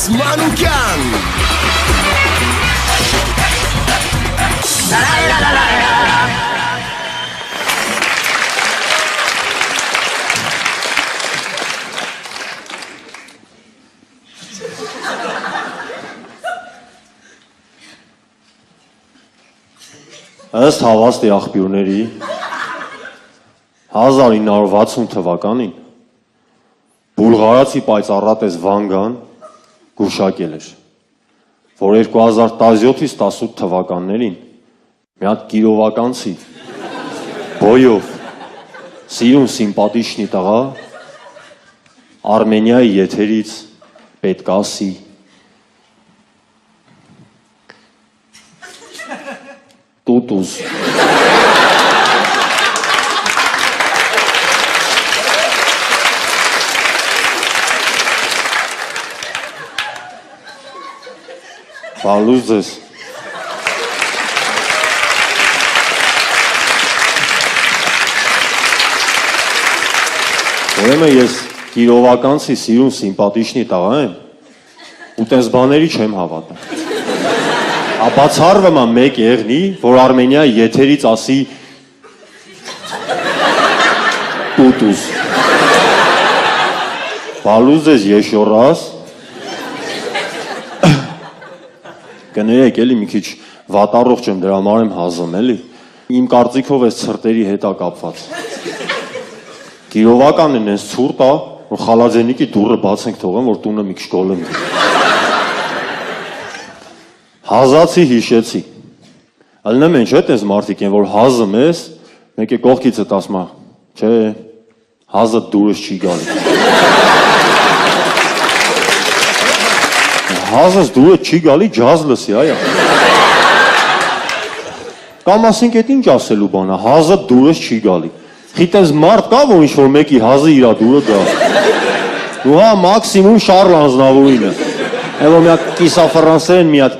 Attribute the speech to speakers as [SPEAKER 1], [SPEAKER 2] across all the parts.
[SPEAKER 1] Մանուկյան
[SPEAKER 2] Ըստ հավաստի աղբյուրների 1960 թվականին բուլղարացի պայծառատես Վանգան գուշակել էր, որ 2017-ից 18 թվականներին մի հատ կիրովականցի բոյով սիրուն սիմպատիչնի տղա Արմենիայի եթերից պետք ասի Տուտուս Բալուզ ձեզ Ուրեմն ես կիրովականցի սիրուն սիմպատիչնի տղա եմ ու տես բաների չեմ հավատում Ապա ցարվում է մեկ եղնի, որ Արմենիայի եթերից ասի Տուտուս Բալուզ ես եշորաս Կներեք էլի մի քիչ վատառողջ եմ դրա համար եմ հազում էլի Իմ կարծիքով ես ցրտերի հետ է կապված Կիրովականն ես ցուրտ է, որ խալաձենիկի դուռը բաց ենք թողեմ, որ տունը մի քիչ գոլեմ Հազացի հիշեցի Ալնեմ են չէ տես մարդիկ են, որ հազում ես մեկ է կողքից էտ ասմա Չէ, հազը դուրս չի գալի Հազս դուրս չի գալի, ջազ լսի, այա Կամ ասենք էտ ինչ ասելու բանա, հազը դուրս չի գալի Խիտես մարդ կա, որ ինչ-որ մեկի հազը իրա դուրը գա Ու հա, մաքսիմում Շարլ Անձնավորինը Էվո մի հատ կիսաֆրանսերեն մի հատ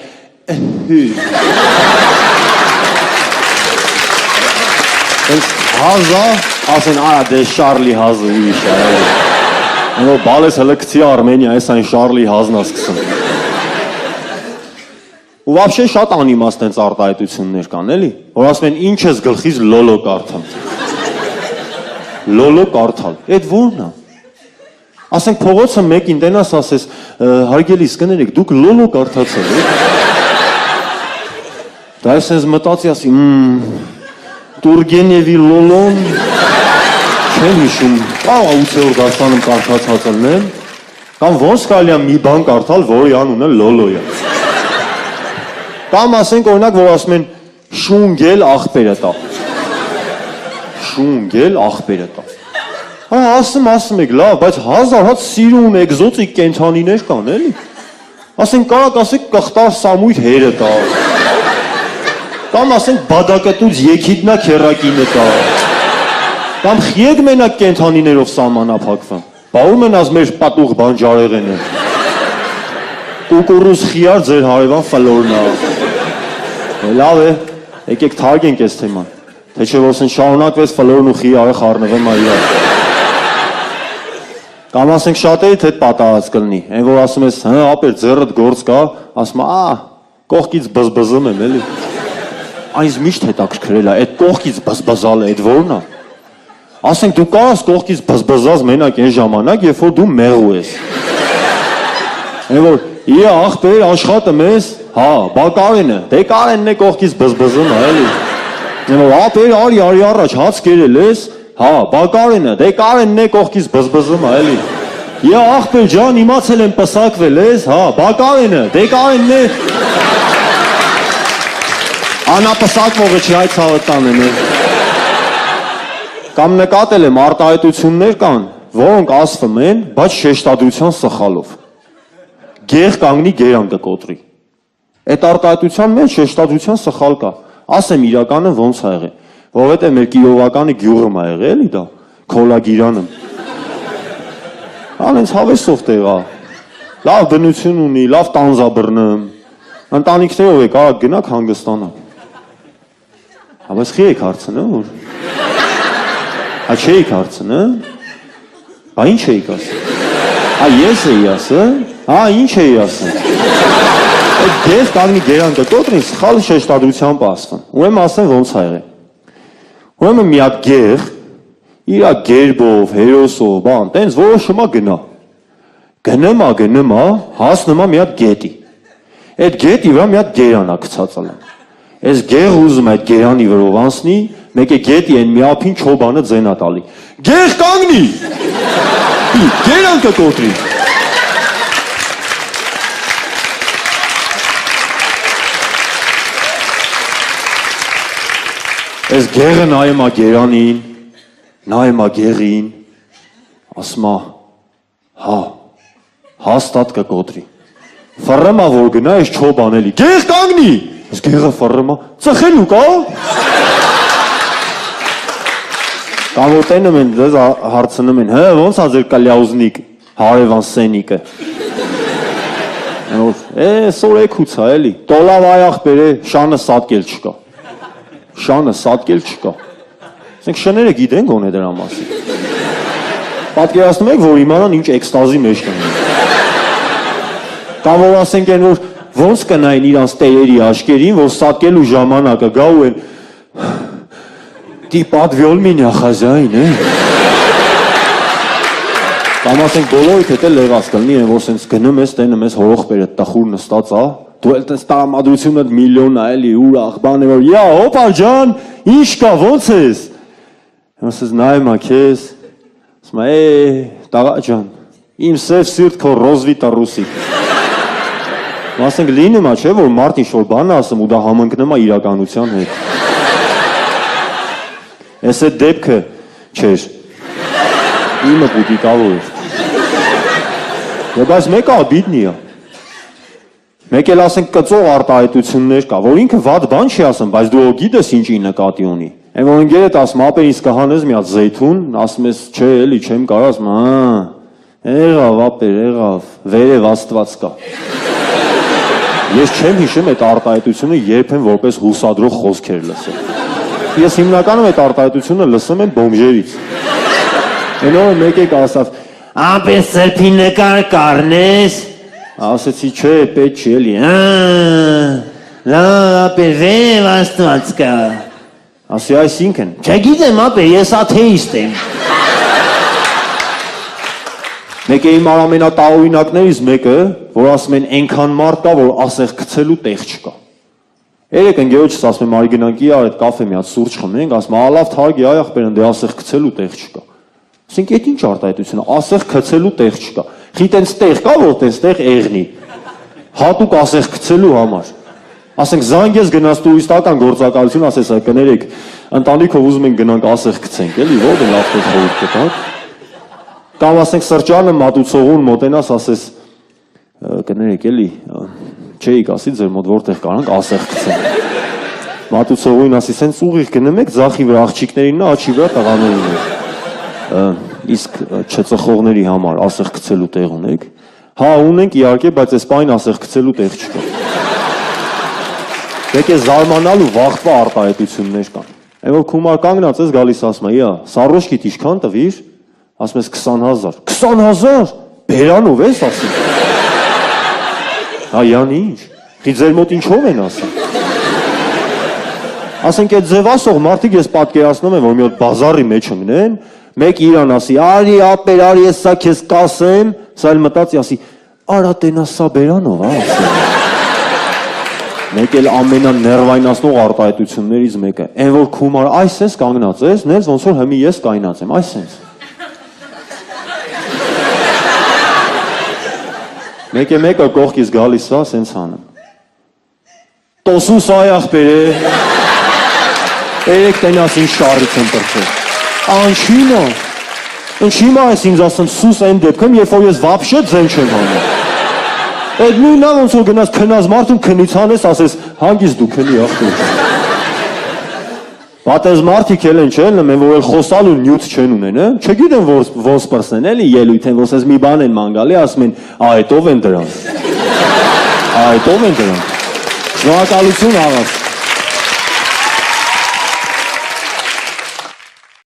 [SPEAKER 2] Հազա, ասեն արա դե Շարլի հազը ուրիշ է Էվո բալես հլը կցի Արմենիա, ես այն Շարլի հազն ասկսում Ու վաբշե շատ անիմաստ են արտահայտություններ կան, էլի, որ ասում են ինչ ես գլխից լոլո կարդալ Լոլո կարդալ, էդ որն է Ասենք փողոցը մեկին տենաս ասես, հարգելիս կներեք, դուք լոլո կարդացել Դա ես ես մտացի ասի, Տուրգենևի լոլոն, չեմ հիշում, կաղ 8-րդ դասանում կարդացած ելնեմ, կամ ոնց կարելի է մի բան կարդալ, որի անունը լոլո է Կամ ասենք օրինակ, որ ասում են շունգել աղբերը տա Շունգել աղբերը տա Հա, ասում եք, լավ, բայց հազար հատ սիրուն էկզոտիկ կենթանիներ կան, էլի Ասենք կարակ ասեք կղտար սամույթ հերը տա Կամ ասենք բադակտուց եքիտնա քերակինը տա Կամ խիեկ մենակ կենթանիներով սամանափակվան Բաղում են ազ մեր պատուղ բանջարեղեն է Կուկուրուս խիար ձեր հարևան ֆլորնա Լավ է, եկեք թարգենք ես թեման Թե չէ որ սեն շարունակվես ֆլորն ու խիարը խարնվեմ այլա Կամ ասենք շատերիդ հետ պատահած կլնի Են որ ասում ես, հը ապեր ձեռդ գործ կա Ասում կողքից բզբզում եմ էլի Այս միշտ հետաքրքրել է, այդ կողքից բզբզալը, այդ որն է Ասենք դու կարաս կողքից բզբզած մենակ այն ժամանակ, երբ որ դու մեղու ես Են որ Իա աղբեր աշխատում ես, հա, բա Կարենը, դե Կարենն է կողքից բզբզում, էլի Են որ ապեր արի առաջ հաց կերել ես, հա, բա Կարենը, դե Կարենն է կողքից բզբզում, էլի Իա աղբեր ջան, իմացել եմ պսակվել ես, հա, բա Կարենը, դե Կարենն է Անապսակվողը չի այդ ցավը տանեմ Կամ նկատել եմ արտահայտություններ կան, որոնք ասվում են, բայց շեշտադրության սխալով Գեղ կանգնի գերան կկոտրի Այդ արտահայտության մեջ շեշտադրության սխալ կա Ասեմ իրականը ոնց ա եղել Որովհետև մեր կիրովականի գյուղում ա եղել էլի դա Քոլագիրանը Անենց հավեսով տեղ ա Լավ բնություն ունի, լավ տանձաբռնում Ընտանիքներով է կարակ գնաք հանգստանա Բայց խի եք հարցնում որ Հա չէիք հարցնում Բա ինչ էիք ասում Հա ես էի ասում Հա, ինչ էի ասում։ Այդ գեղ կանգնի գերան կտոտրին, սխալ շեշտադրությամբ ասվում։ Ուրեմն ասեմ ոնց ա եղել։ Ուրեմն մի հատ գեղ, իր գերբով, հերոսով, բան, տենց որոշում ա գնա։ Գնում ա, հասնում ա մի հատ գետի։ Այդ գետի վրա մի հատ գերան ա գցած ալը։ Այս գեղ ուզում է այդ գերանի վրով անցնի, մեկ է գետի այն մի ափին չոբանը ձենա տալի։ Գեղ կանգնի։ Գերան կտոտրի։ Այս գեղը նայում ա գերանին, նայում ա գեղին, ասում ա, հա, հաստատ կկոտրի։ Ֆռռում ա որ գնա այս չոբանելի, գեղ կանգնի։ Այս գեղը ֆռռում ա, ծխելու կա։ Կամ որ տենում են, դες հարցնում են, հա, ոնց ա ձեր կլյաուզնիկ, հարևան սենիկը։ Սորեքուց ա էլի, տոլավ այախ բերե, շանը սատկել չկա։ Շանը սատկել չկա։ Ասենք շները գիտեն գոնե դրա մասին։ Պատկերացնում եք, որ իմանան ինչ էքստազի մեջ կնեն։ Կամ որ ասենք են, որ ոնց կնային իրանց տերերի աշկերին, որ սատկելու ժամանակը գա ու են «Ты подвел меня, хозяин, է»։ Կամ ասենք բոլորիդ հետ էլ լեղած կլինի, որ սենց գնում ես, տենում ես հորոխբերը տխուր նստած ա, դու էլ տես տարամադրությունը միլիոն ա էլի ուրախ բան է որ «Յա, հոպա ջան, ինչ կա, ոնց ես»։ Ասես նայում ա քեզ, ասում ա տղա ջան, իմ սև սիրտ քո ռոզվիտա ռուսի։ Ասենք լինում ա չէ, որ մարդ ինչ-որ բան է ասում ու դա համընկնում ա իրականության հետ։ Ես այդ դեպքը չէր, իմը պուտիկավոր էր։ Բայց մեկը աբիդնի ա։ Մեկ էլ ասենք կծող արտահայտություններ կա, որ ինքը վատ բան չի ասում, բայց դու գիտես ինչի նկատի ունի։ Այն որ ընկերդ ասում, ապերից կհանես մի հատ զեյթուն, ասում ես, չէ, էլի չեմ կարող, ասում, եղավ, ապեր, եղավ, վերև աստված կա։ Ես չեմ հիշում այդ արտահայտությունը երբեն որպես հուսադրող խոսքեր լսել։ Ես հիմնականում այդ արտահայտությունը լսում եմ բոմժերից։ Այն օրը մեկ եք ասավ, ապեր սրբի նկար կառնես։ Ասեցի չէ, պետք չի էլի, լավ ապեր վերև աստված կա։ Ասի այսինքն, չգիտեմ ապեր, ես աթեիստ եմ։ Մեկ է իմ ամենատաղօրինակներից մեկը, որ ասում են այնքան մարդ կա, որ ասեղ գցելու տեղ չկա։ Երեք ընկերոջս ասում եմ, արի գնանք իրար այդ կաֆե մի հատ սուրճ խմենք, ասում լավ թարգի այ ախպեր ընդ ասեղ գցելու տեղ չկա։ Ասենք այդ ինչ արտահայտություն է, ասեղ գցելու տեղ չկա։ Խի տենց տեղ կա, որ տենց տեղ եղնի։ Հատուկ ասեղ գցելու համար։ Ասենք զանգես գնաց տուրիստական գործակալություն, ասես կներեք, ընտանիքով ուզում ենք գնանք ասեղ գցենք, էլի, ո՞ր լավ տեղ խորհուրդ կտանք։ Կամ ասենք սրճարանը մատուցողուն մոտենաս, ասես կներեք, էլի, չէիք ասի ձեր մոտ որտեղ կարանք ասեղ գցենք։ Մատուցողին ասի, սենց ուղիղ գնում եք, ձախի վրա աղջիկներին, աչի վրա տղաներին եք։ Իսկ չծխողների համար ասեղ գցելու տեղ ունեք։ Հա, ունենք իհարկե, բայց այս պայն ասեղ գցելու տեղ չկա։ Եկե զարմանալու վաղտվա արտահայտություններ կան։ Այն որ քումար կանգնած ես գալիս ասում է, «Յա, սառոշկիդ ինչքան տվիր»։ Ասում ես 20,000։ 20,000։ Բերանով ես ասում։ Հա, յանի ինչ։ Խի ձեր մոտ ինչով են ասում։ Ասենք այդ ձև ասող մարդիկ ես պատկերացնում եմ, որ մի հատ բազարի մեջ ընկնեն, մեկ իրան ասի, արի ապեր, արի ես սա քեզ կասեմ, սա էլ մտածի ասի, արա տենա սա բերանով, հա, ասում։ Մեկ էլ ամենաներվայնացնող արտահայտություններից մեկը, այն որ քումար այս ես կանգնած ես, նենց ոնց որ հիմի ես կայնած եմ, այս ես։ Մեկ է մեկը կողքից գալիս է, սենց հանում։ Տոսուս այ ախպեր է, երեք տենաս ինչ շարից եմ տրցել։ Անչիմա, ինչիմա ես ինձ ասում սուս այն դեպքում, երբ որ ես վապշե ձեն չեմ հանում։ Այդ նույնն է ոնց որ գնաս քնած մարդուն քնից հանես, ասես հանգիստ դու քնի ախպեր։ Պատեզ մարդիկ էլ են չեն լմեն, որ էլ խոսալու նյութ չեն ունեն, չգիտեն ոնց պրսեն էլի ելույթ են, ոնց ես մի բան են մանգալի, ասում են, այդ ով են դրանք, այդ ով են դրանք, շնորհակալություն աղաս։